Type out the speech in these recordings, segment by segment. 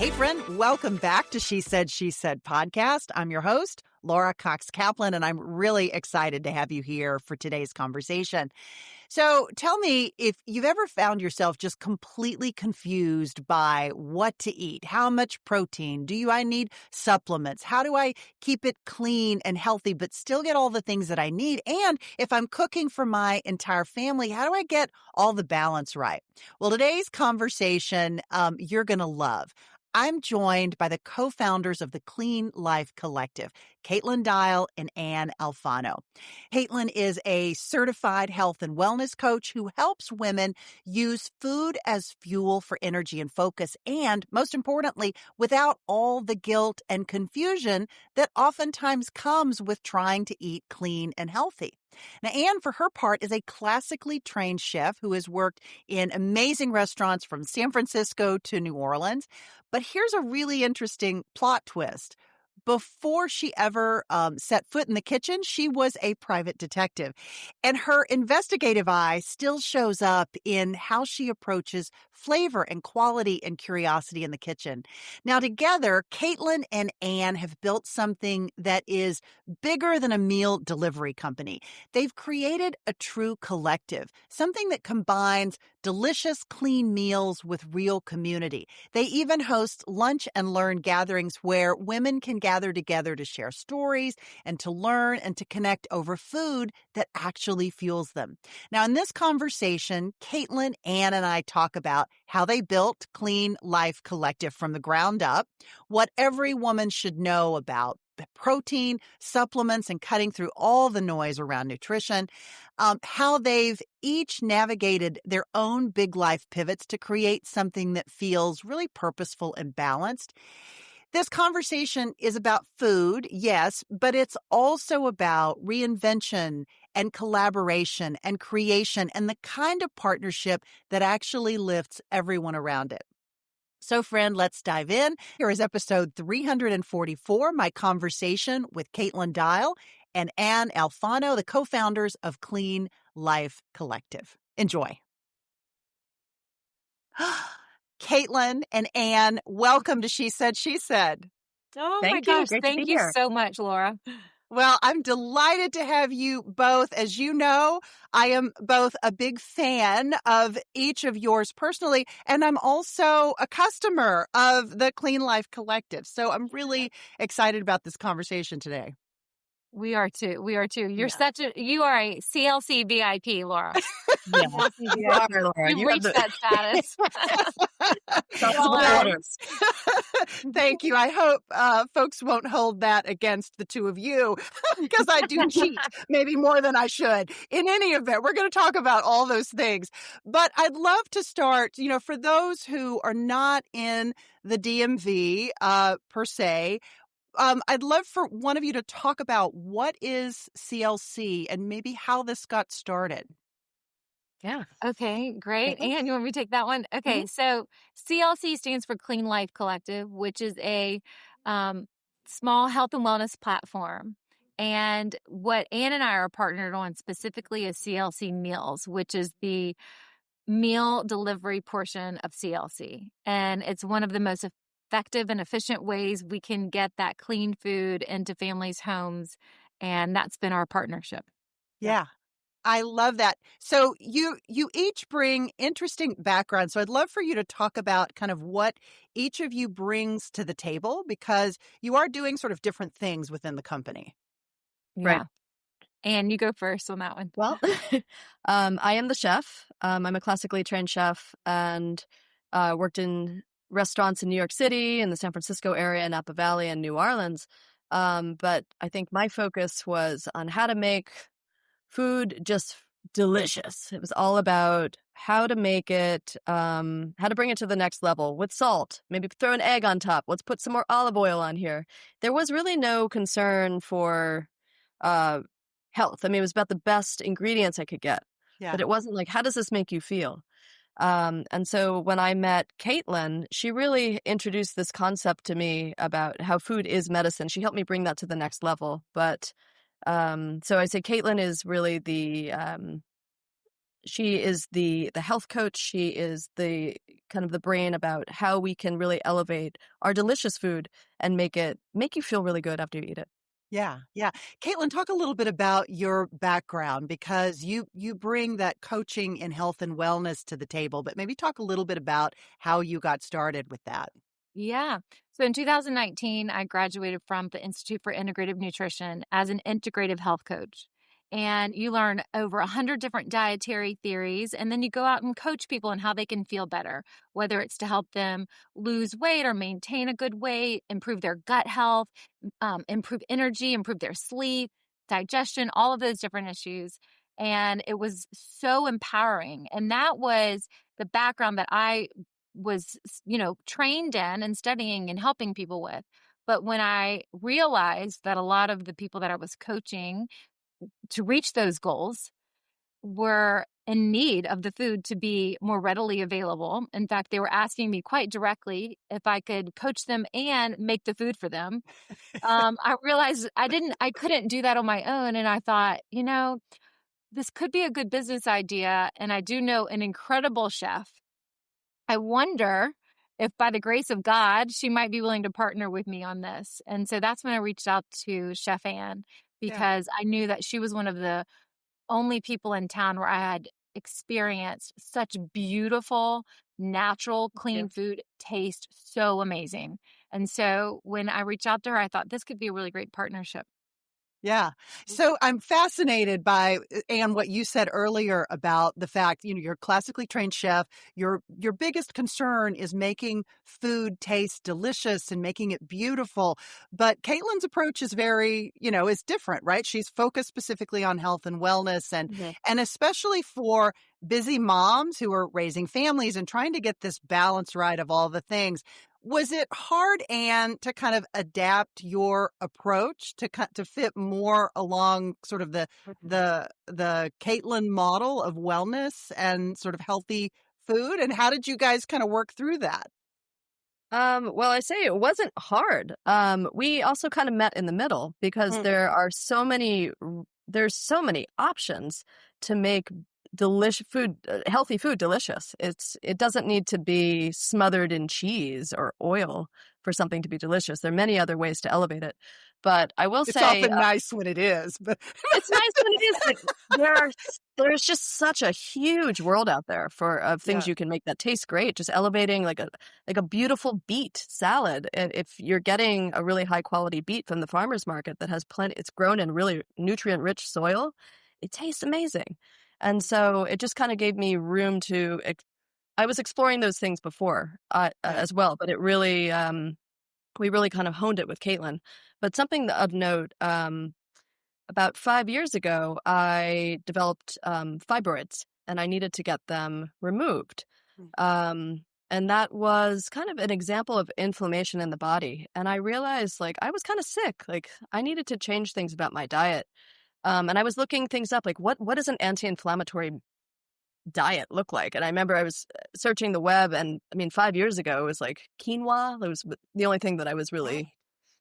Hey, friend, welcome back to She Said podcast. I'm your host, Laura Cox Kaplan, and I'm really excited to have you here for today's conversation. So tell me if you've ever found yourself just completely confused by what to eat. How much protein? I need supplements? How do I keep it clean and healthy, but still get all the things that I need? And if I'm cooking for my entire family, how do I get all the balance right? Well, today's conversation, you're going to love. I'm joined by the co-founders of the Clean Life Collective, Katelin Dial and Alfano. Katelin is a certified health and wellness coach who helps women use food as fuel for energy and focus, and most importantly, without all the guilt and confusion that oftentimes comes with trying to eat clean and healthy. Now, Anne, for her part, is a classically trained chef who has worked in amazing restaurants from San Francisco to New Orleans. But here's a really interesting plot twist. Before she ever set foot in the kitchen, she was a private detective. And her investigative eye still shows up in how she approaches flavor and quality and curiosity in the kitchen. Now, together, Katelin and Anne have built something that is bigger than a meal delivery company. They've created a true collective, something that combines delicious, clean meals with real community. They even host lunch and learn gatherings where women can gather together to share stories and to learn and to connect over food that actually fuels them. Now, in this conversation, Katelin, Anne, and I talk about how they built Clean Life Collective from the ground up, what every woman should know about protein, supplements, and cutting through all the noise around nutrition, how they've each navigated their own big life pivots to create something that feels really purposeful and balanced. This conversation is about food, yes, but it's also about reinvention and collaboration and creation and the kind of partnership that actually lifts everyone around it. So, friend, let's dive in. Here is episode 344, my conversation with Katelin Dial and Anne Alfano, the co-founders of Clean Life Collective. Enjoy. Katelin and Anne, welcome to She Said. Oh my gosh, thank you so much, Laura. Well, I'm delighted to have you both. As you know, I am both a big fan of each of yours personally, and I'm also a customer of the Clean Life Collective. So I'm really excited about this conversation today. We are too. You are a CLC VIP, Laura. Yeah. You've reached that status. Thank you. I hope folks won't hold that against the two of you because I do cheat maybe more than I should. In any event, we're going to talk about all those things. But I'd love to start, for those who are not in the DMV per se, I'd love for one of you to talk about what is CLC and maybe how this got started. Yeah. Okay, great. Anne, you want me to take that one? Okay, So CLC stands for Clean Life Collective, which is a small health and wellness platform. And what Anne and I are partnered on specifically is CLC Meals, which is the meal delivery portion of CLC. And it's one of the most effective and efficient ways we can get that clean food into families' homes. And that's been our partnership. Yeah. I love that. So you each bring interesting backgrounds. So I'd love for you to talk about kind of what each of you brings to the table because you are doing sort of different things within the company. Yeah. Right. And you go first on that one. Well, I am the chef. I'm a classically trained chef and worked in restaurants in New York City, in the San Francisco area, Napa Valley, and New Orleans. But I think my focus was on how to make food just delicious. It was all about how to make it, how to bring it to the next level with salt, maybe throw an egg on top. Let's put some more olive oil on here. There was really no concern for health. I mean, it was about the best ingredients I could get, but it wasn't like, how does this make you feel? And so when I met Katelin, she really introduced this concept to me about how food is medicine. She helped me bring that to the next level. But so I say Katelin is really the She is the health coach. She is the kind of the brain about how we can really elevate our delicious food and make you feel really good after you eat it. Yeah, yeah. Katelin, talk a little bit about your background because you bring that coaching in health and wellness to the table, but maybe talk a little bit about how you got started with that. Yeah. So in 2019, I graduated from the Institute for Integrative Nutrition as an integrative health coach. And you learn over 100 different dietary theories, and then you go out and coach people on how they can feel better, whether it's to help them lose weight or maintain a good weight, improve their gut health, improve energy, improve their sleep, digestion, all of those different issues. And it was so empowering. And that was the background that I was, trained in and studying and helping people with. But when I realized that a lot of the people that I was coaching to reach those goals were in need of the food to be more readily available. In fact, they were asking me quite directly if I could coach them and make the food for them. I realized I couldn't do that on my own. And I thought, this could be a good business idea. And I do know an incredible chef. I wonder if by the grace of God, she might be willing to partner with me on this. And so that's when I reached out to Chef Ann Yeah. because I knew that she was one of the only people in town where I had experienced such beautiful, natural, Yeah. clean food taste so amazing. And so when I reached out to her, I thought this could be a really great partnership. Yeah. So I'm fascinated by, Anne, what you said earlier about the fact, you're a classically trained chef. Your biggest concern is making food taste delicious and making it beautiful. But Caitlin's approach is very, is different, right? She's focused specifically on health and wellness and especially for busy moms who are raising families and trying to get this balance right of all the things. Was it hard, Anne, to kind of adapt your approach to fit more along sort of the Katelin model of wellness and sort of healthy food? And how did you guys kind of work through that? Well, I say it wasn't hard. We also kind of met in the middle because Mm. there's so many options to make healthy food delicious. It doesn't need to be smothered in cheese or oil for something to be delicious. There are many other ways to elevate it. But I will It's say, often nice when it is, but it's nice when it is, but there's just such a huge world out there of things yeah, you can make that taste great. Just elevating like a beautiful beet salad. And if you're getting a really high quality beet from the farmer's market that has it's grown in really nutrient rich soil, it tastes amazing. And so it just kind of gave me room to. I was exploring those things before yeah. as well, but it really we really kind of honed it with Katelin. But something of note. About 5 years ago, I developed fibroids and I needed to get them removed. Mm. And that was kind of an example of inflammation in the body. And I realized I was kind of sick. I needed to change things about my diet. And I was looking things up, what does an anti-inflammatory diet look like? And I remember I was searching the web and 5 years ago, it was quinoa. That was the only thing that I was really,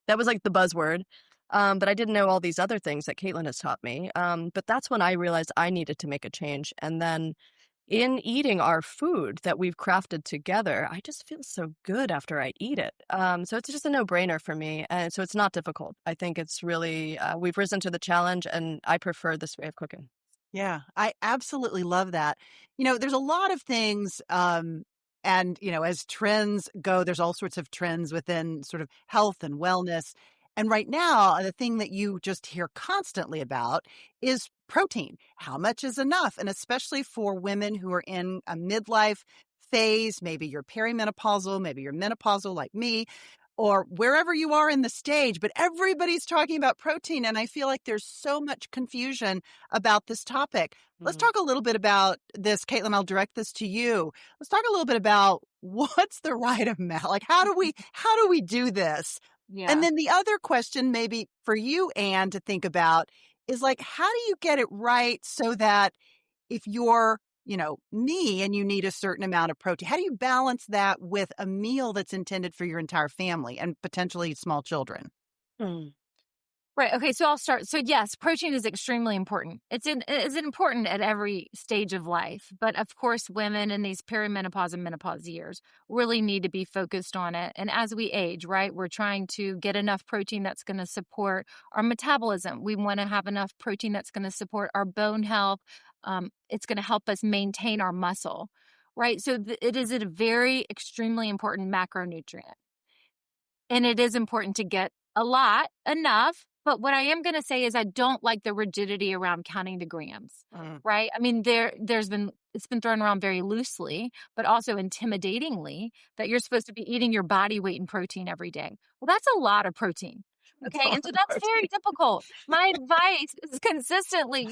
that was the buzzword. But I didn't know all these other things that Katelin has taught me. But that's when I realized I needed to make a change. And then in eating our food that we've crafted together, I just feel so good after I eat it. So it's just a no-brainer for me. And so it's not difficult. I think it's really, we've risen to the challenge and I prefer this way of cooking. Yeah, I absolutely love that. There's a lot of things, and, as trends go, there's all sorts of trends within sort of health and wellness. And right now, the thing that you just hear constantly about is protein. How much is enough? And especially for women who are in a midlife phase, maybe you're perimenopausal, maybe you're menopausal like me, or wherever you are in the stage, but everybody's talking about protein. And I feel like there's so much confusion about this topic. Let's talk a little bit about this. Katelin, I'll direct this to you. Let's talk a little bit about what's the right amount? How do we do this? Yeah. And then the other question maybe for you, Anne, to think about is how do you get it right so that if you're me and you need a certain amount of protein, how do you balance that with a meal that's intended for your entire family and potentially small children? Mm. Right. Okay. So I'll start. So yes, protein is extremely important. It's important at every stage of life. But of course, women in these perimenopause and menopause years really need to be focused on it. And as we age, right, we're trying to get enough protein that's going to support our metabolism. We want to have enough protein that's going to support our bone health. It's going to help us maintain our muscle, right? So it is a very extremely important macronutrient. And it is important to get enough. But what I am going to say is I don't like the rigidity around counting the grams, right? I mean, it's been thrown around very loosely, but also intimidatingly that you're supposed to be eating your body weight in protein every day. Well, that's a lot of protein. Okay. And so that's very difficult. My advice is consistently,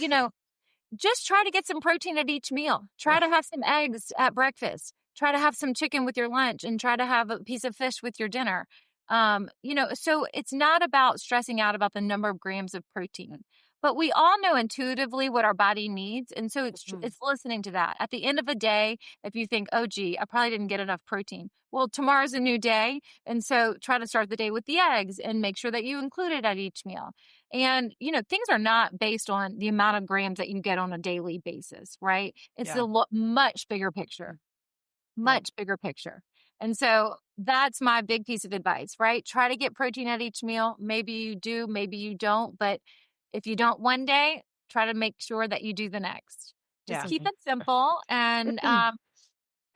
just try to get some protein at each meal. Try to have some eggs at breakfast. Try to have some chicken with your lunch and try to have a piece of fish with your dinner. So it's not about stressing out about the number of grams of protein, but we all know intuitively what our body needs. And so it's listening to that. At the end of the day, if you think, oh, gee, I probably didn't get enough protein. Well, tomorrow's a new day. And so try to start the day with the eggs and make sure that you include it at each meal. And, things are not based on the amount of grams that you get on a daily basis, right? It's a much bigger picture, bigger picture. And so that's my big piece of advice, right? Try to get protein at each meal. Maybe you do, maybe you don't. But if you don't one day, try to make sure that you do the next. Just keep it simple. And I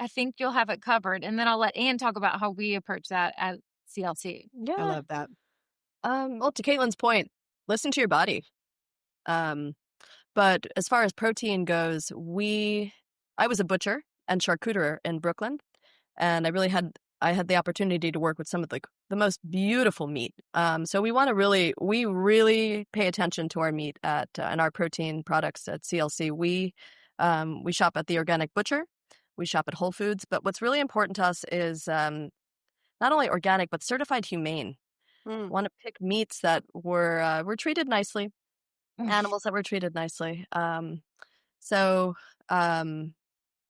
think you'll have it covered. And then I'll let Ann talk about how we approach that at CLC. Yeah. I love that. Well, to Caitlin's point, listen to your body. But as far as protein goes, I was a butcher and charcuterie in Brooklyn. And I had the opportunity to work with some of the most beautiful meat. So we really pay attention to our meat and our protein products at CLC. We shop at the Organic Butcher. We shop at Whole Foods. But what's really important to us is not only organic, but certified humane. Want to pick meats that were treated nicely, animals that were treated nicely.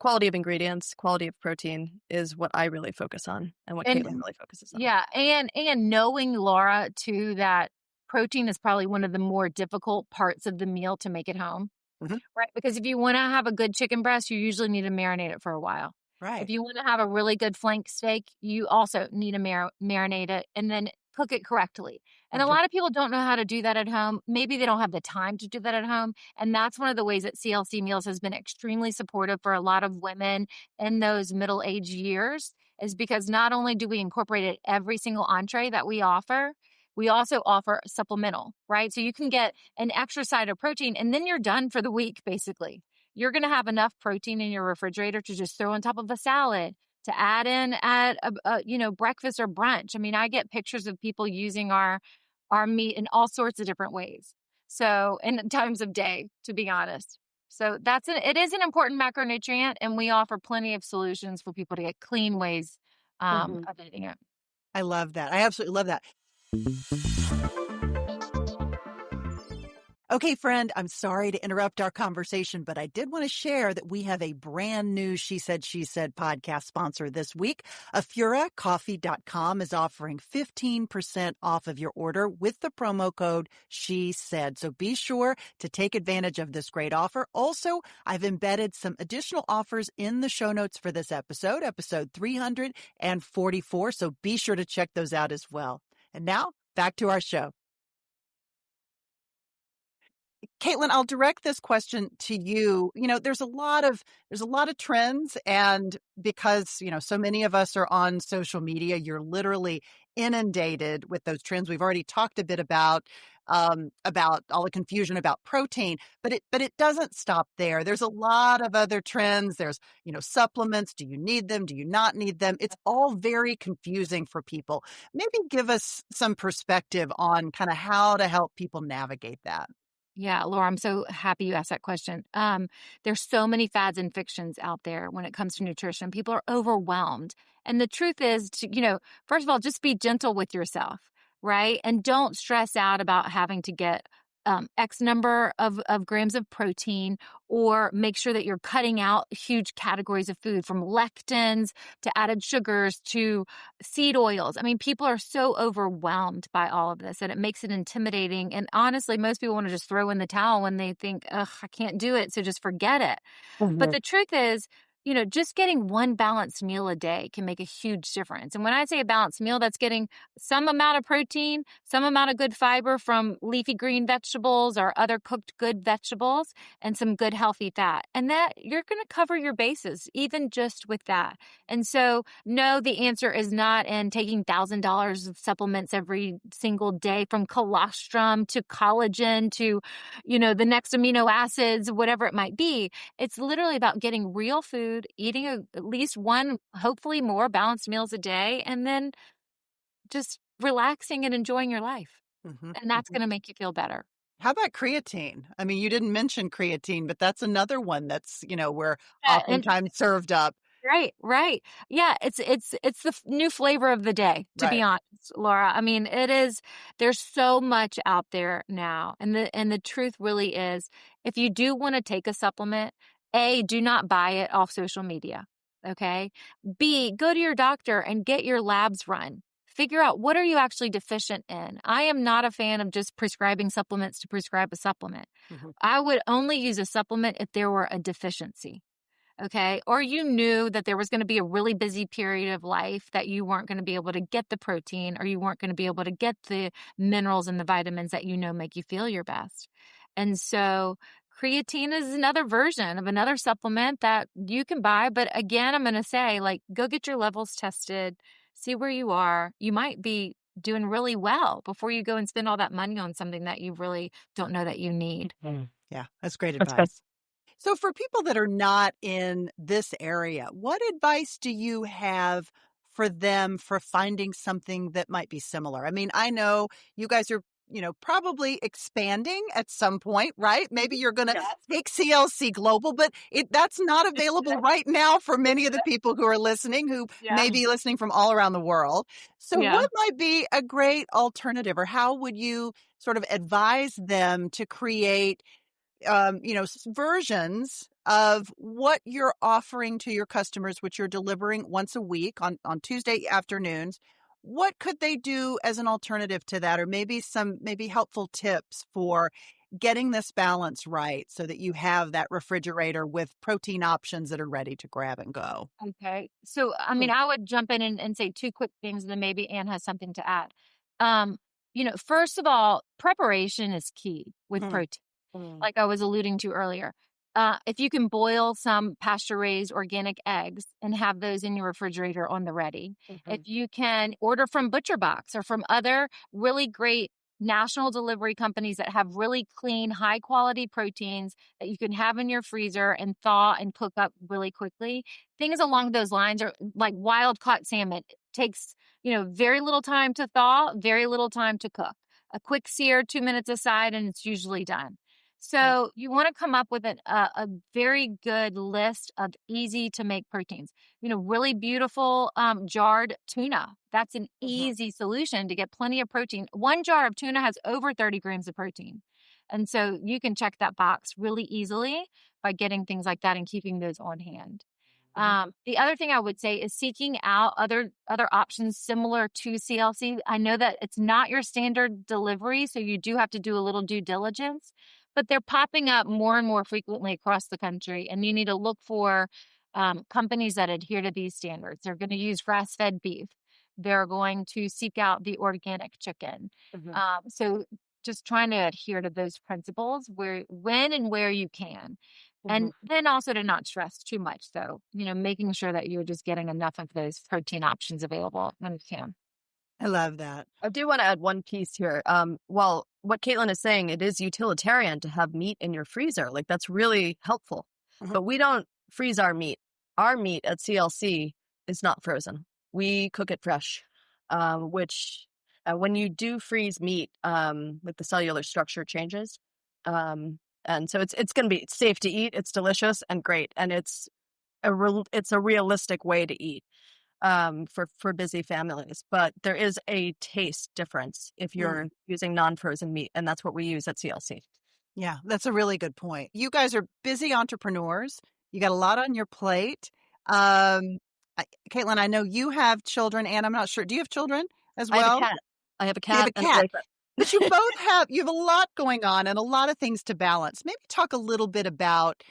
Quality of ingredients, quality of protein is what I really focus on and what Katelin really focuses on. Yeah. And knowing, Laura, too, that protein is probably one of the more difficult parts of the meal to make at home, right? Because if you want to have a good chicken breast, you usually need to marinate it for a while. Right. If you want to have a really good flank steak, you also need to marinate it and then cook it correctly. And a lot of people don't know how to do that at home. Maybe they don't have the time to do that at home. And that's one of the ways that CLC Meals has been extremely supportive for a lot of women in those middle-aged years, is because not only do we incorporate it every single entree that we offer, we also offer supplemental, right? So you can get an extra side of protein and then you're done for the week, basically. You're going to have enough protein in your refrigerator to just throw on top of a salad, to add in at breakfast or brunch. I mean, I get pictures of people using our meat in all sorts of different ways. So, in times of day, to be honest. So it is an important macronutrient, and we offer plenty of solutions for people to get clean ways of eating it. I love that. I absolutely love that. Okay, friend, I'm sorry to interrupt our conversation, but I did want to share that we have a brand new She Said podcast sponsor this week. AfuraCoffee.com is offering 15% off of your order with the promo code SheSaid. So be sure to take advantage of this great offer. Also, I've embedded some additional offers in the show notes for this episode 344. So be sure to check those out as well. And now back to our show. Katelin, I'll direct this question to you. There's a lot of trends, and because, so many of us are on social media, you're literally inundated with those trends. We've already talked a bit about all the confusion about protein, but it doesn't stop there. There's a lot of other trends. There's, supplements. Do you need them? Do you not need them? It's all very confusing for people. Maybe give us some perspective on kind of how to help people navigate that. Yeah, Laura, I'm so happy you asked that question. There's so many fads and fictions out there when it comes to nutrition. People are overwhelmed. And the truth is, first of all, just be gentle with yourself, right? And don't stress out about having to get X number of grams of protein, or make sure that you're cutting out huge categories of food, from lectins to added sugars to seed oils. I mean, people are so overwhelmed by all of this, and it makes it intimidating. And honestly, most people want to just throw in the towel when they think, ugh, I can't do it, so just forget it. But the truth is, just getting one balanced meal a day can make a huge difference. And when I say a balanced meal, that's getting some amount of protein, some amount of good fiber from leafy green vegetables or other cooked good vegetables, and some good healthy fat. And that you're going to cover your bases, even just with that. And so, no, the answer is not in taking $1,000 of supplements every single day, from colostrum to collagen to, the next amino acids, whatever it might be. It's literally about getting real food, eating at least one, hopefully more balanced meals a day, and then just relaxing and enjoying your life. And that's going to make you feel better. How about creatine? I mean, you didn't mention creatine, but that's another one that's, we're Yeah, oftentimes served up. Right. Yeah, it's the new flavor of the day, to be honest, Laura. I mean, there's so much out there now. And the truth really is, if you do want to take a supplement, A, do not buy it off social media. Okay. B, go to your doctor and get your labs run. Figure out, what are you actually deficient in? I am not a fan of just prescribing supplements to prescribe a supplement. I would only use a supplement if there were a deficiency. Okay. Or you knew that there was going to be a really busy period of life that you weren't going to be able to get the protein, or you weren't going to be able to get the minerals and the vitamins that make you feel your best. And so creatine is another version of another supplement that you can buy. But again, I'm going to say, go get your levels tested, see where you are. You might be doing really well before you go and spend all that money on something that you really don't know that you need. Yeah, that's great advice. So for people that are not in this area, what advice do you have for them for finding something that might be similar? I mean, I know you guys are, probably expanding at some point, right? Maybe you're going to take CLC global, but that's not available right now for many of the people who are listening, who may be listening from all around the world. So what might be a great alternative, or how would you sort of advise them to create versions of what you're offering to your customers, which you're delivering once a week on Tuesday afternoons? What could they do as an alternative to that? Or maybe some helpful tips for getting this balance right so that you have that refrigerator with protein options that are ready to grab and go. Okay. So, I mean, I would jump in and say two quick things, and then maybe Anne has something to add. First of all, preparation is key with protein, like I was alluding to earlier. If you can boil some pasture-raised organic eggs and have those in your refrigerator on the ready, if you can order from ButcherBox or from other really great national delivery companies that have really clean, high-quality proteins that you can have in your freezer and thaw and cook up really quickly, things along those lines are like wild-caught salmon. It takes, very little time to thaw, very little time to cook. A quick sear, 2 minutes aside, and it's usually done. So you want to come up with a very good list of easy to make proteins. Really beautiful jarred tuna. That's an easy solution to get plenty of protein. One jar of tuna has over 30 grams of protein. And so you can check that box really easily by getting things like that and keeping those on hand. The other thing I would say is seeking out other options similar to CLC. I know that it's not your standard delivery, so you do have to do a little due diligence, but they're popping up more and more frequently across the country, and you need to look for companies that adhere to these standards. They're going to use grass-fed beef. They're going to seek out the organic chicken. So just trying to adhere to those principles when and where you can. And then also to not stress too much, though, making sure that you're just getting enough of those protein options available when you can. I love that. I do want to add one piece here. Well, what Katelin is saying, it is utilitarian to have meat in your freezer. Like, that's really helpful. But we don't freeze our meat. Our meat at CLC is not frozen. We cook it fresh, which when you do freeze meat, with the cellular structure changes. And so it's going to be safe to eat. It's delicious and great. And it's a realistic way to eat. for busy families. But there is a taste difference if you're using non-frozen meat, and that's what we use at CLC. Yeah, that's a really good point. You guys are busy entrepreneurs. You got a lot on your plate. Katelin, I know you have children, and I'm not sure. Do you have children as well? I have a cat. I have a cat. You have a cat. But you both you have a lot going on and a lot of things to balance. Maybe talk a little bit about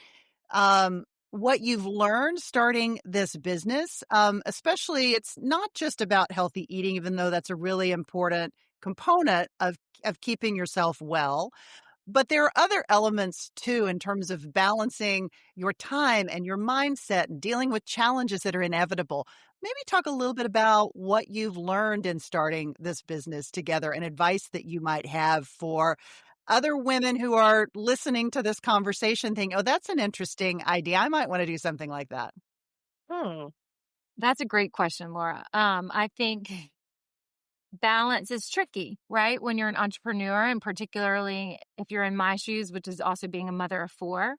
what you've learned starting this business. Especially, it's not just about healthy eating, even though that's a really important component of keeping yourself well. But there are other elements too, in terms of balancing your time and your mindset and dealing with challenges that are inevitable. Maybe talk a little bit about what you've learned in starting this business together and advice that you might have for other women who are listening to this conversation think, oh, that's an interesting idea. I might want to do something like that. That's a great question, Laura. I think balance is tricky, right? When you're an entrepreneur, and particularly if you're in my shoes, which is also being a mother of 4.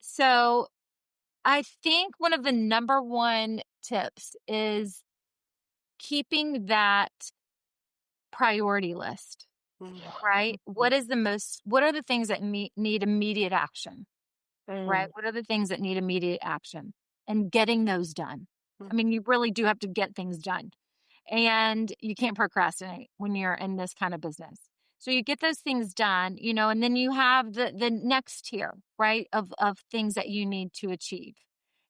So I think one of the number one tips is keeping that priority list, right? What are the things that need immediate action, right? What are the things that need immediate action, and getting those done? I mean, you really do have to get things done. And you can't procrastinate when you're in this kind of business. So you get those things done, and then you have the next tier, right, of things that you need to achieve.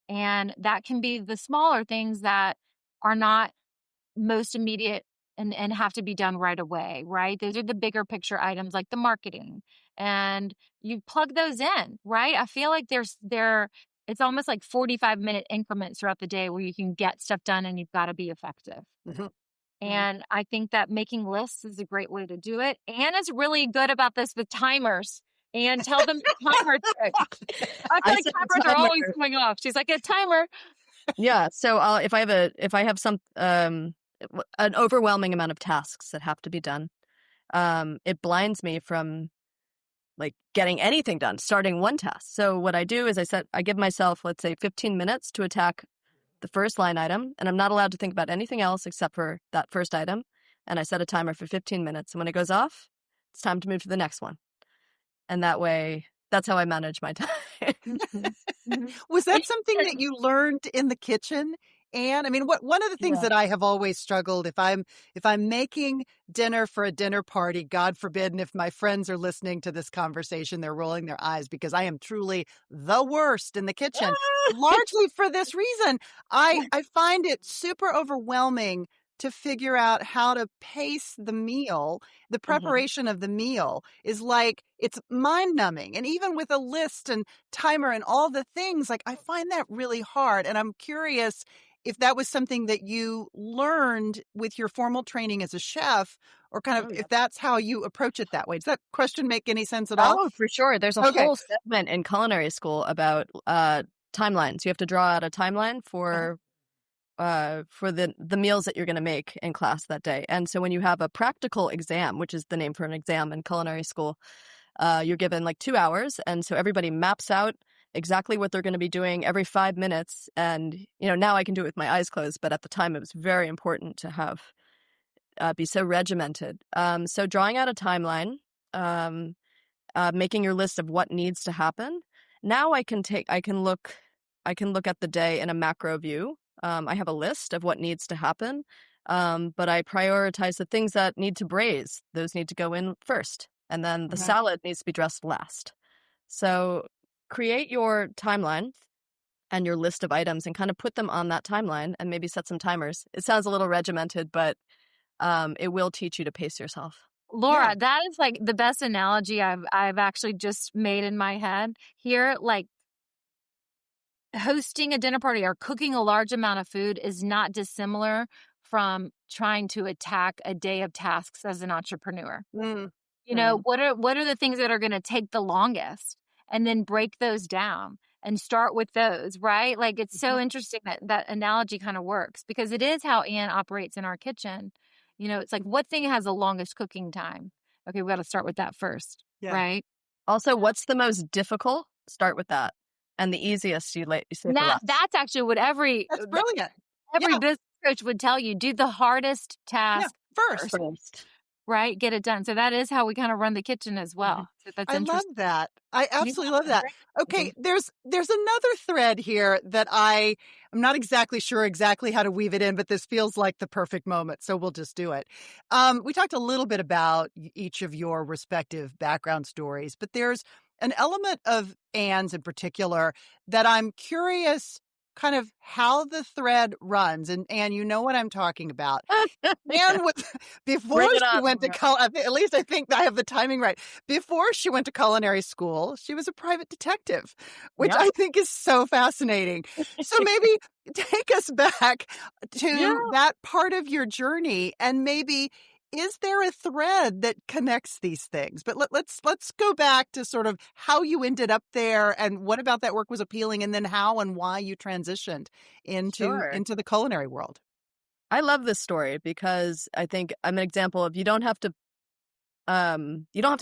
And that can be the smaller things that are not most immediate and have to be done right away, right? Those are the bigger picture items like the marketing. And you plug those in, right? I feel like it's almost like 45-minute increments throughout the day where you can get stuff done, and you've got to be effective. And I think that making lists is a great way to do it. Anna's really good about this with timers. And tell them the timer trick. I feel like timers are always going off. She's like, a timer. Yeah. So if I have some an overwhelming amount of tasks that have to be done, it blinds me from like getting anything done, starting one task. So what I do is I give myself, let's say, 15 minutes to attack the first line item, and I'm not allowed to think about anything else except for that first item. And I set a timer for 15 minutes. And when it goes off, it's time to move to the next one. And that way, that's how I manage my time. Was that something that you learned in the kitchen? And I mean, one of the things that I have always struggled, if I'm making dinner for a dinner party, God forbid, and if my friends are listening to this conversation, they're rolling their eyes because I am truly the worst in the kitchen, largely for this reason. I find it super overwhelming to figure out how to pace the meal. The preparation of the meal is like, it's mind numbing. And even with a list and timer and all the things, like I find that really hard. And I'm curious if that was something that you learned with your formal training as a chef, or kind of if that's how you approach it that way. Does that question make any sense at all? Oh, for sure. There's a whole segment in culinary school about timelines. You have to draw out a timeline for the meals that you're going to make in class that day. And so when you have a practical exam, which is the name for an exam in culinary school, you're given like 2 hours. And so everybody maps out exactly what they're going to be doing every 5 minutes. And, now I can do it with my eyes closed, but at the time it was very important to have be so regimented. So drawing out a timeline, making your list of what needs to happen. Now I can look at the day in a macro view. I have a list of what needs to happen, but I prioritize the things that need to braise. Those need to go in first, and then the salad needs to be dressed last. So create your timeline and your list of items and kind of put them on that timeline and maybe set some timers. It sounds a little regimented, but it will teach you to pace yourself. Laura, that is like the best analogy I've actually just made in my head here. Like, hosting a dinner party or cooking a large amount of food is not dissimilar from trying to attack a day of tasks as an entrepreneur. What are the things that are going to take the longest, and then break those down and start with those, right? Like, it's so interesting that analogy kind of works, because it is how Anne operates in our kitchen. It's like, what thing has the longest cooking time? Okay, we got to start with that first, right? Also, what's the most difficult? Start with that. And the easiest you say for last. That's actually what That's brilliant. every Yeah. business coach would tell you, do the hardest task First. First. right? Get it done. So that is how we kind of run the kitchen as well. So that's I love interesting. that. I Yeah, absolutely love that. great. Okay, there's another thread here that I'm not exactly sure exactly how to weave it in, but this feels like the perfect moment, so we'll just do it. We talked a little bit about each of your respective background stories, but there's an element of Anne's in particular that I'm curious kind of how the thread runs. And Anne, you know what I'm talking about. Yeah. Anne was before Bring it she on. went to at least I think I have the timing right. Before she went to culinary school, she was a private detective, which Yep. I think is so fascinating. So maybe take us back Yeah. to that part of your journey, and maybe is there a thread that connects these things? But let's go back to sort of how you ended up there, and what about that work was appealing, and then how and why you transitioned Sure. into the culinary world. I love this story because I think I'm an example of you don't have to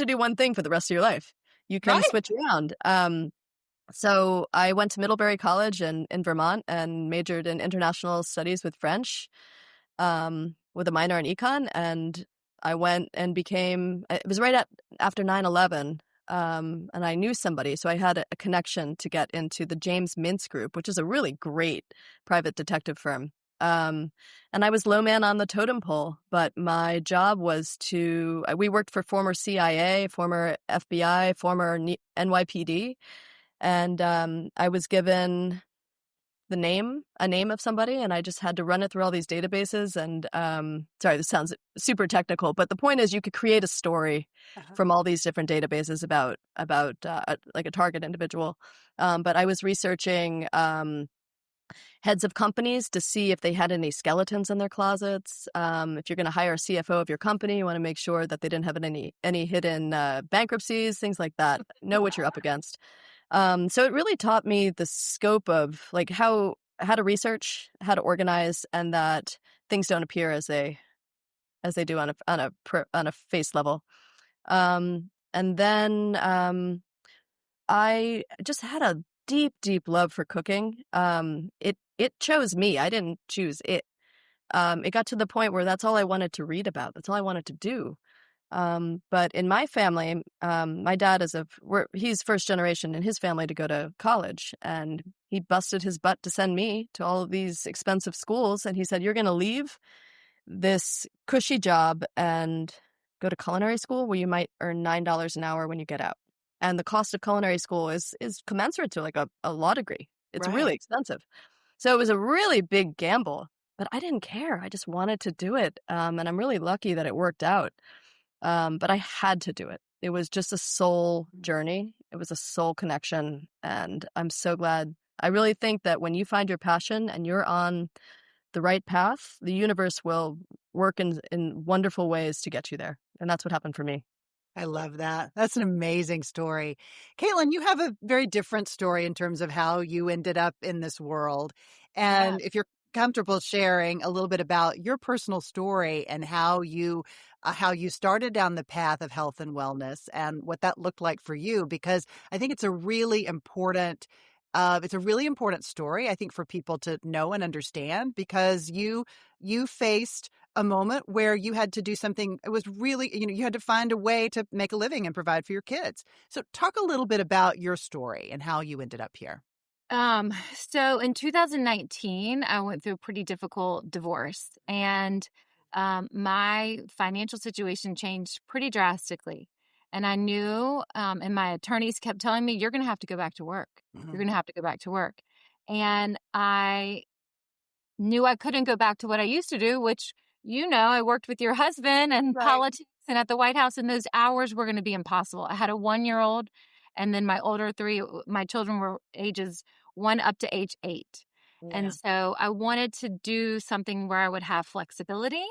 do one thing for the rest of your life. You can Right. switch around. So I went to Middlebury College in Vermont and majored in international studies with French, with a minor in econ. And I went and it was right after 9/11. And I knew somebody, so I had a connection to get into the James Mintz Group, which is a really great private detective firm. And I was low man on the totem pole, but my job was we worked for former CIA, former FBI, former NYPD, and I was given a name of somebody, and I just had to run it through all these databases. And sorry, this sounds super technical, but the point is you could create a story from all these different databases about like a target individual. But I was researching heads of companies to see if they had any skeletons in their closets. If you're going to hire a CFO of your company, you want to make sure that they didn't have any hidden bankruptcies, things like that. Know what you're up against. So it really taught me the scope of like how to research, how to organize, and that things don't appear as they do on a face level. And then I just had a deep, deep love for cooking. It chose me. I didn't choose it. It got to the point where that's all I wanted to read about. That's all I wanted to do. But in my family, my dad he's first generation in his family to go to college, and he busted his butt to send me to all of these expensive schools. And he said, "You're going to leave this cushy job and go to culinary school where you might earn $9 an hour when you get out. And the cost of culinary school is commensurate to like a law degree. It's Right. really expensive. So it was a really big gamble, but I didn't care. I just wanted to do it. And I'm really lucky that it worked out. But I had to do it. It was just a soul journey. It was a soul connection. And I'm so glad. I really think that when you find your passion and you're on the right path, the universe will work in wonderful ways to get you there. And that's what happened for me. I love that. That's an amazing story. Katelin, you have a very different story in terms of how you ended up in this world. And if you're comfortable sharing a little bit about your personal story and how you started down the path of health and wellness and what that looked like for you, because I think it's a really important story, I think, for people to know and understand, because you faced a moment where you had to do something. It was really, you had to find a way to make a living and provide for your kids. So talk a little bit about your story and how you ended up here. So in 2019, I went through a pretty difficult divorce, and my financial situation changed pretty drastically. And I knew, and my attorneys kept telling me, "You're going to have to go back to work. You're going to have to go back to work." And I knew I couldn't go back to what I used to do, which, I worked with your husband and Right. politics and at the White House, and those hours were going to be impossible. I had a 1-year-old, and then my older three, my children were ages 1 up to age 8. And so I wanted to do something where I would have flexibility,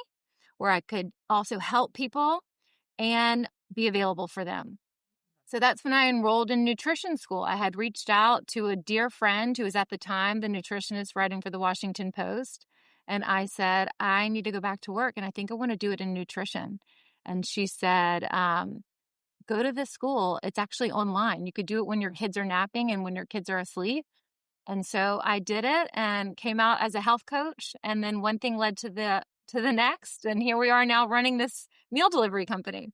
where I could also help people and be available for them. So that's when I enrolled in nutrition school. I had reached out to a dear friend who was at the time the nutritionist writing for the Washington Post. And I said, I need to go back to work, and I think I want to do it in nutrition. And she said, go to this school. It's actually online. You could do it when your kids are napping and when your kids are asleep. And so I did it and came out as a health coach. And then one thing led to the next. And here we are now running this meal delivery company.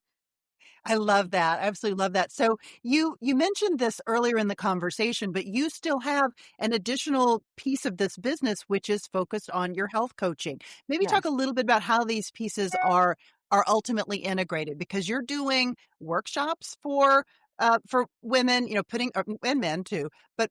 I love that. I absolutely love that. So you mentioned this earlier in the conversation, but you still have an additional piece of this business, which is focused on your health coaching. Maybe Yes. talk a little bit about how these pieces are ultimately integrated, because you're doing workshops for women, putting and men too, but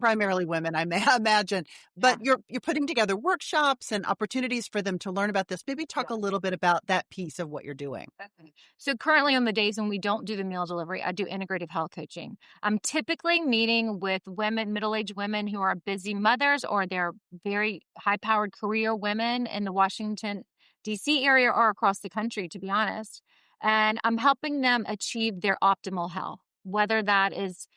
primarily women, I may imagine. But you're putting together workshops and opportunities for them to learn about this. Maybe talk a little bit about that piece of what you're doing. Okay. So currently on the days when we don't do the meal delivery, I do integrative health coaching. I'm typically meeting with women, middle-aged women who are busy mothers, or they're very high-powered career women in the Washington, D.C. area or across the country, to be honest. And I'm helping them achieve their optimal health, whether that is,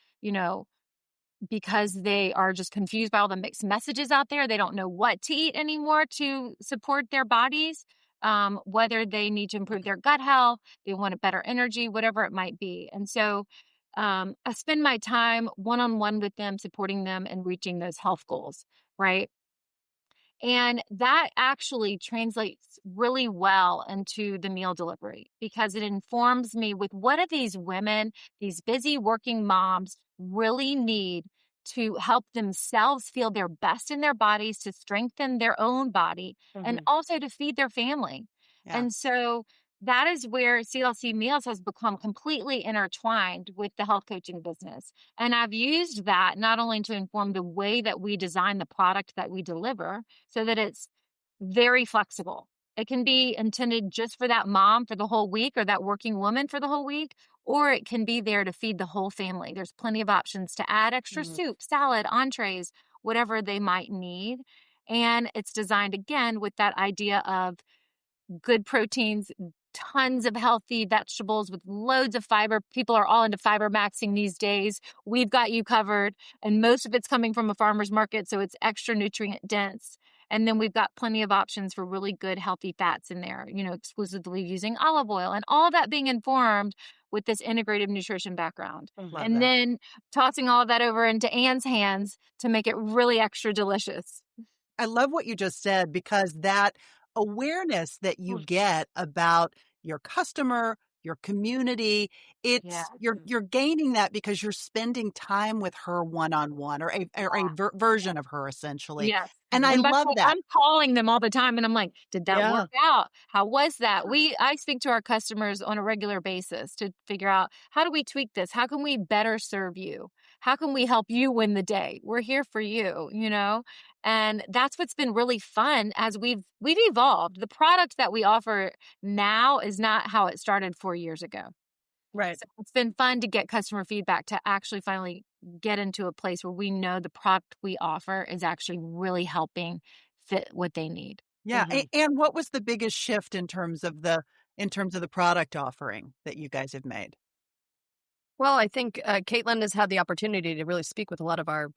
because they are just confused by all the mixed messages out there. They don't know what to eat anymore to support their bodies, whether they need to improve their gut health, they want a better energy, whatever it might be. And so I spend my time one-on-one with them, supporting them and reaching those health goals, right? And that actually translates really well into the meal delivery, because it informs me with what do these women, these busy working moms really need to help themselves feel their best in their bodies, to strengthen their own body, and also to feed their family. Yeah. And so that is where CLC Meals has become completely intertwined with the health coaching business. And I've used that not only to inform the way that we design the product that we deliver, so that it's very flexible. It can be intended just for that mom for the whole week, or that working woman for the whole week, or it can be there to feed the whole family. There's plenty of options to add extra soup, salad, entrees, whatever they might need. And it's designed again with that idea of good proteins, tons of healthy vegetables with loads of fiber. People are all into fiber maxing these days. We've got you covered. And most of it's coming from a farmer's market, so it's extra nutrient dense. And then we've got plenty of options for really good, healthy fats in there, exclusively using olive oil, and all that being informed with this integrative nutrition background. And then tossing all of that over into Anne's hands to make it really extra delicious. I love what you just said, because that awareness that you get about your customer, your community, you're gaining that because you're spending time with her one-on-one, or a version of her, essentially. Yes. And I love that. I'm calling them all the time and I'm like, did that work out? How was that? I speak to our customers on a regular basis to figure out, how do we tweak this? How can we better serve you? How can we help you win the day? We're here for you, And that's what's been really fun as we've evolved. The product that we offer now is not how it started 4 years ago. Right. So it's been fun to get customer feedback, to actually finally get into a place where we know the product we offer is actually really helping fit what they need. Yeah. And what was the biggest shift in terms of the product offering that you guys have made? Well, I think Katelin has had the opportunity to really speak with a lot of our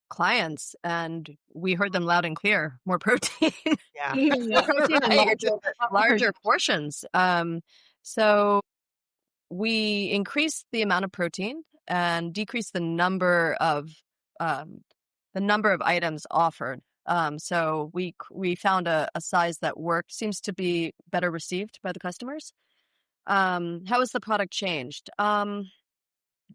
clients, and we heard them loud and clear. More protein. Yeah. More protein and larger portions. So we increased the amount of protein and decreased the number of items offered. So we found a size that worked, seems to be better received by the customers. How has the product changed?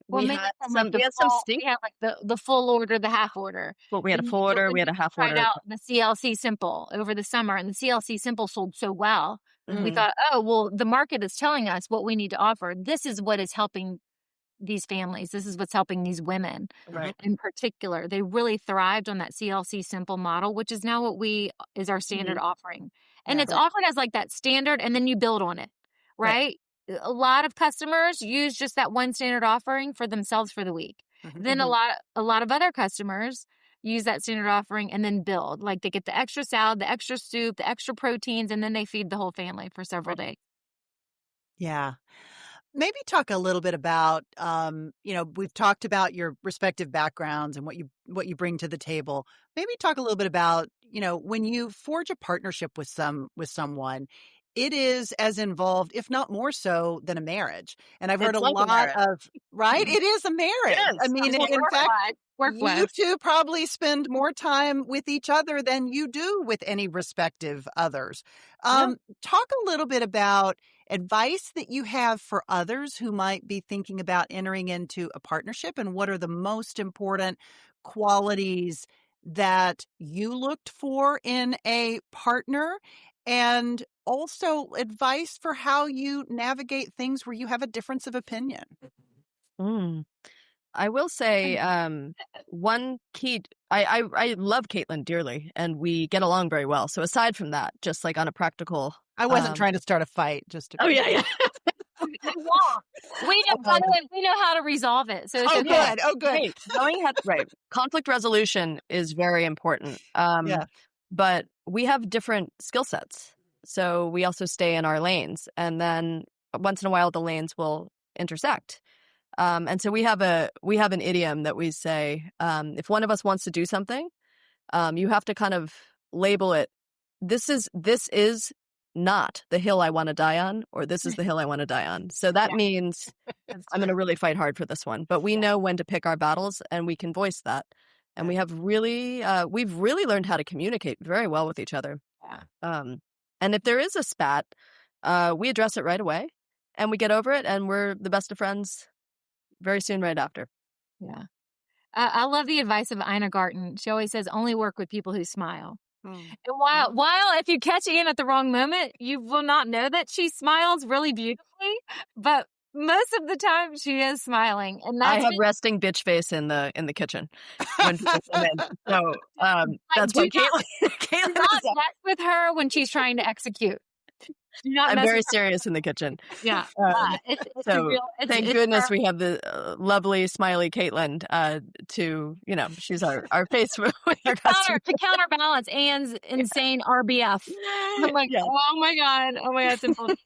We had some We had like the full order, the half order. Well, we had a full order, we had a half order. Tried out the CLC Simple over the summer, and the CLC Simple sold so well. We thought, oh, well, the market is telling us what we need to offer. This is what is helping these families. This is what's helping these women in particular. They really thrived on that CLC Simple model, which is now what is our standard offering. And it's offered as like that standard, and then you build on it, right? A lot of customers use just that one standard offering for themselves for the week. Then a lot of other customers use that standard offering and then build. Like they get the extra salad, the extra soup, the extra proteins, and then they feed the whole family for several days. Yeah. Maybe talk a little bit about, we've talked about your respective backgrounds and what you bring to the table. Maybe talk a little bit about, when you forge a partnership with someone, it is as involved, if not more so, than a marriage. And I've heard It's a like a lot marriage. of, right? It is a marriage. I mean, in fact, you two probably spend more time with each other than you do with any respective others. Talk a little bit about advice that you have for others who might be thinking about entering into a partnership, and what are the most important qualities that you looked for in a partner, and also advice for how you navigate things where you have a difference of opinion. Mm. I will say one key, I love Katelin dearly, and we get along very well. So aside from that, just like on a practical... I wasn't trying to start a fight, just to... Oh, yeah. We know how to resolve it. So it's good. Oh, good. Hey, knowing how, right. Conflict resolution is very important. But we have different skill sets. So we also stay in our lanes. And then once in a while, the lanes will intersect. And so we have an idiom that we say, if one of us wants to do something, you have to kind of label it. This is not the hill I want to die on, or this is the hill I want to die on. So that means I'm going to really fight hard for this one. But we know when to pick our battles, and we can voice that. And we have we've really learned how to communicate very well with each other. Yeah. And if there is a spat, we address it right away, and we get over it, and we're the best of friends very soon right after. Yeah. I love the advice of Ina Garten. She always says, only work with people who smile. And while if you catch Anne at the wrong moment, you will not know that she smiles really beautifully, but most of the time she is smiling. And I have resting bitch face in the kitchen when people come in. So that's why Katelin not mess with her when she's trying to execute. I'm very serious in the kitchen. Yeah. Thank goodness we have the lovely, smiley Katelin she's our face for to counterbalance Anne's insane RBF. I'm like, oh my God, it's important.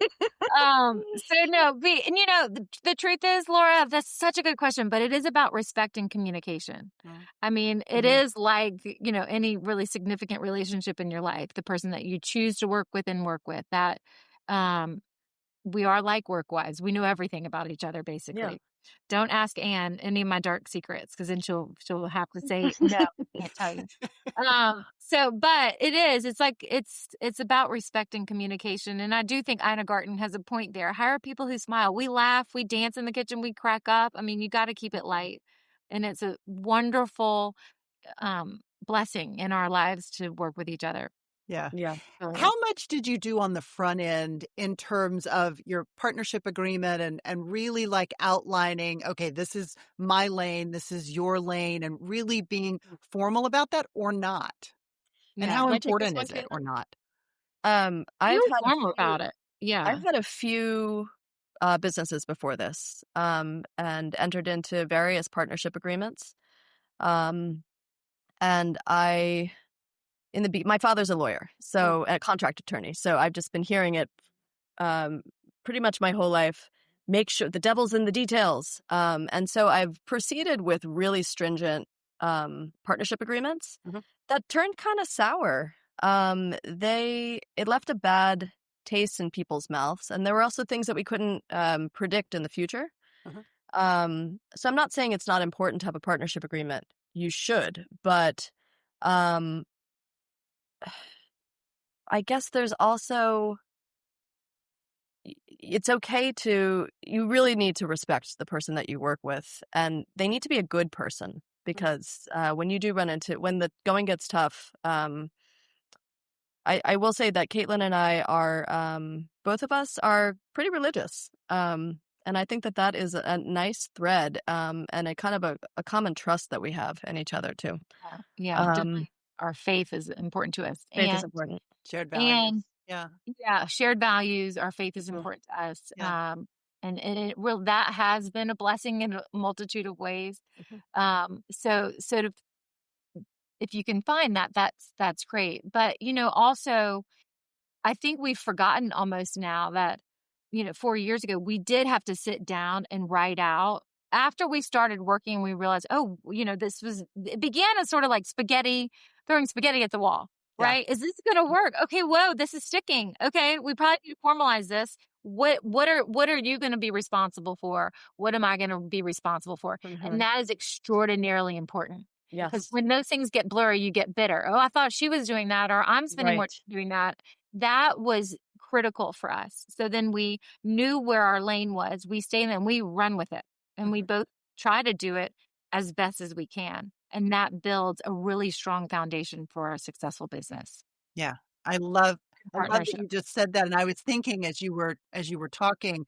The truth is, Laura, that's such a good question, but it is about respect and communication. I mean, it is like, any really significant relationship in your life, the person that you choose to work with, that we are like work wives. We know everything about each other, basically. Yeah. Don't ask Anne any of my dark secrets, because then she'll have to say no. I can't tell you. But it's about respect and communication, and I do think Ina Garten has a point there. Hire people who smile. We laugh, we dance in the kitchen, we crack up. I mean, you got to keep it light, and it's a wonderful blessing in our lives to work with each other. Yeah. How much did you do on the front end in terms of your partnership agreement and really like outlining, okay, this is my lane, this is your lane, and really being formal about that, or not? Yeah. And how important is it or not? I've had formal about it. Yeah. I've had a few businesses before this and entered into various partnership agreements. And my father's a lawyer, so a contract attorney. So I've just been hearing it pretty much my whole life. Make sure the devil's in the details. And so I've proceeded with really stringent partnership agreements that turned kind of sour. It left a bad taste in people's mouths, and there were also things that we couldn't predict in the future. So I'm not saying it's not important to have a partnership agreement. You should, but I guess there's also, it's okay you really need to respect the person that you work with, and they need to be a good person, because when you do when the going gets tough, I will say that Katelin and I are, both of us are pretty religious. And I think that is a nice thread, and a kind of a common trust that we have in each other too. Yeah. Our faith is important to us. Faith is important. Shared values. Shared values. Our faith is important to us. Yeah. And that has been a blessing in a multitude of ways. So sort of, if you can find that, that's great. But, also, I think we've forgotten almost now that, 4 years ago, we did have to sit down and write out. After we started working, we realized, it began as sort of like throwing spaghetti at the wall. Yeah. right? Is this going to work? Okay, whoa, this is sticking. Okay, we probably need to formalize this. What are you going to be responsible for? What am I going to be responsible for? And that is extraordinarily important. Because Yes. when those things get blurry, you get bitter. Oh, I thought she was doing that, or I'm spending more Right. time doing that. That was critical for us. So then we knew where our lane was. We stay in and we run with it. And we both try to do it as best as we can. And that builds a really strong foundation for a successful business. Yeah. I love that Partnership. you just said that. And I was thinking as you were talking,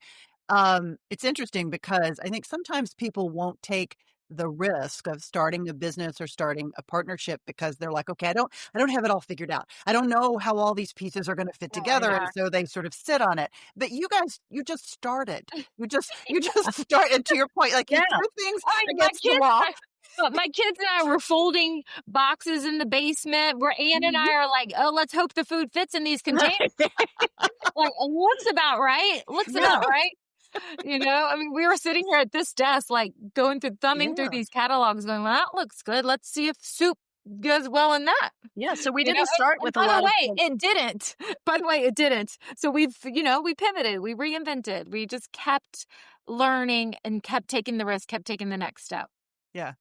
it's interesting because I think sometimes people won't take the risk of starting a business or starting a partnership because they're like, okay, I don't have it all figured out. I don't know how all these pieces are going to fit together. And so they sort of sit on it. But you guys, you just started. You just started, to your point, like you threw things against the wall. My kids and I were folding boxes in the basement where Ann and I are like, oh, let's hope the food fits in these containers. Like, looks about right. I mean, we were sitting here at this desk, like thumbing through these catalogs going, well, that looks good. Let's see if soup goes well in that. Yeah. So we didn't start with a lot of it didn't. By the way, it didn't. So we pivoted, we reinvented, we just kept learning and kept taking the risk, kept taking the next step. Yeah.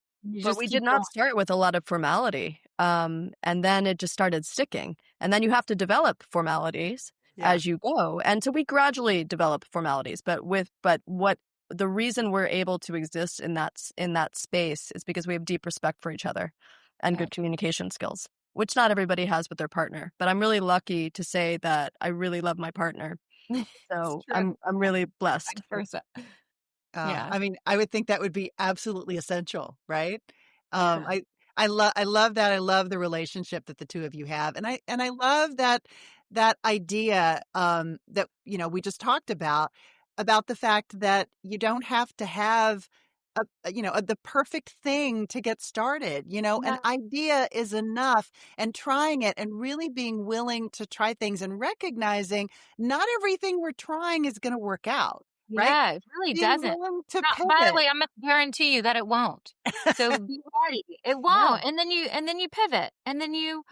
But we did not start with a lot of formality. And then it just started sticking. And then you have to develop formalities as you go. And so we gradually develop formalities. But what the reason we're able to exist in that space is because we have deep respect for each other and good communication skills, which not everybody has with their partner. But I'm really lucky to say that I really love my partner. So I'm really blessed. I mean, I would think that would be absolutely essential, right? I love that. I love the relationship that the two of you have, and I love that idea that we just talked about the fact that you don't have to have the perfect thing to get started. An idea is enough, and trying it and really being willing to try things and recognizing not everything we're trying is going to work out. Right? Yeah, it really doesn't. By the way, I'm going to guarantee you that it won't. So be ready. It won't. And then you pivot, and then you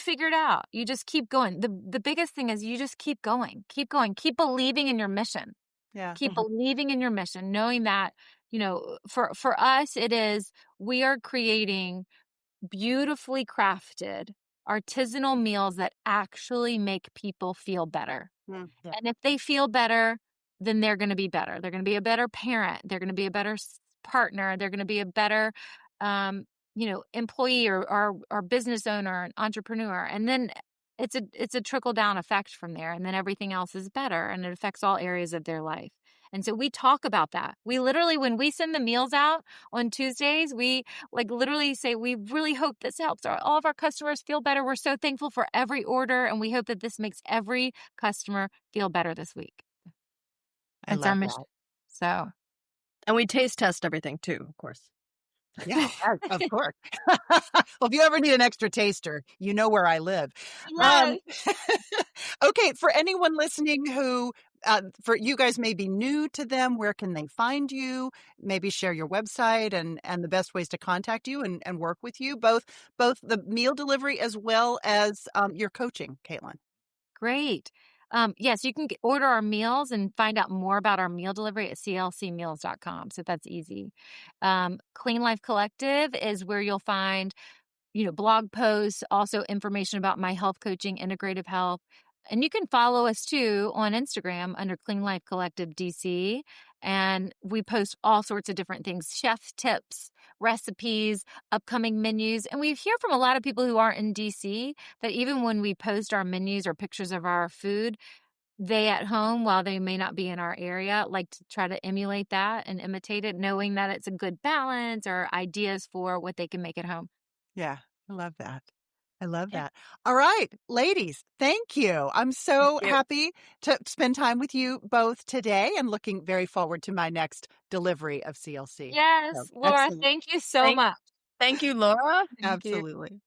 figure it out. You just keep going. The biggest thing is you just keep going, keep believing in your mission. Yeah. Keep believing in your mission, knowing that, for us, it is, we are creating beautifully crafted artisanal meals that actually make people feel better. And if they feel better, then they're going to be better. They're going to be a better parent. They're going to be a better partner. They're going to be a better, employee or business owner, an entrepreneur. And then it's a trickle down effect from there. And then everything else is better, and it affects all areas of their life. And so we talk about that. We literally, when we send the meals out on Tuesdays, we literally say, we really hope this helps all of our customers feel better. We're so thankful for every order, and we hope that this makes every customer feel better this week. That's our mission. So, and we taste test everything too, of course. Yeah, of course. Well, if you ever need an extra taster, you know where I live. Yes. Okay, for anyone listening who, for you guys may be new to them, where can they find you? Maybe share your website and the best ways to contact you and work with you, both the meal delivery as well as your coaching, Katelin. Great. Yes, you can order our meals and find out more about our meal delivery at clcmeals.com. So that's easy. Clean Life Collective is where you'll find, blog posts, also information about my health coaching, integrative health. And you can follow us too on Instagram under Clean Life Collective DC. And we post all sorts of different things, chef tips, recipes, upcoming menus. And we hear from a lot of people who aren't in DC that even when we post our menus or pictures of our food, they at home, while they may not be in our area, like to try to emulate that and imitate it, knowing that it's a good balance or ideas for what they can make at home. Yeah, I love that. All right, ladies, thank you. I'm so happy to spend time with you both today and looking very forward to my next delivery of CLC. Yes, Laura, thank you so much. Thank you, Laura. Absolutely.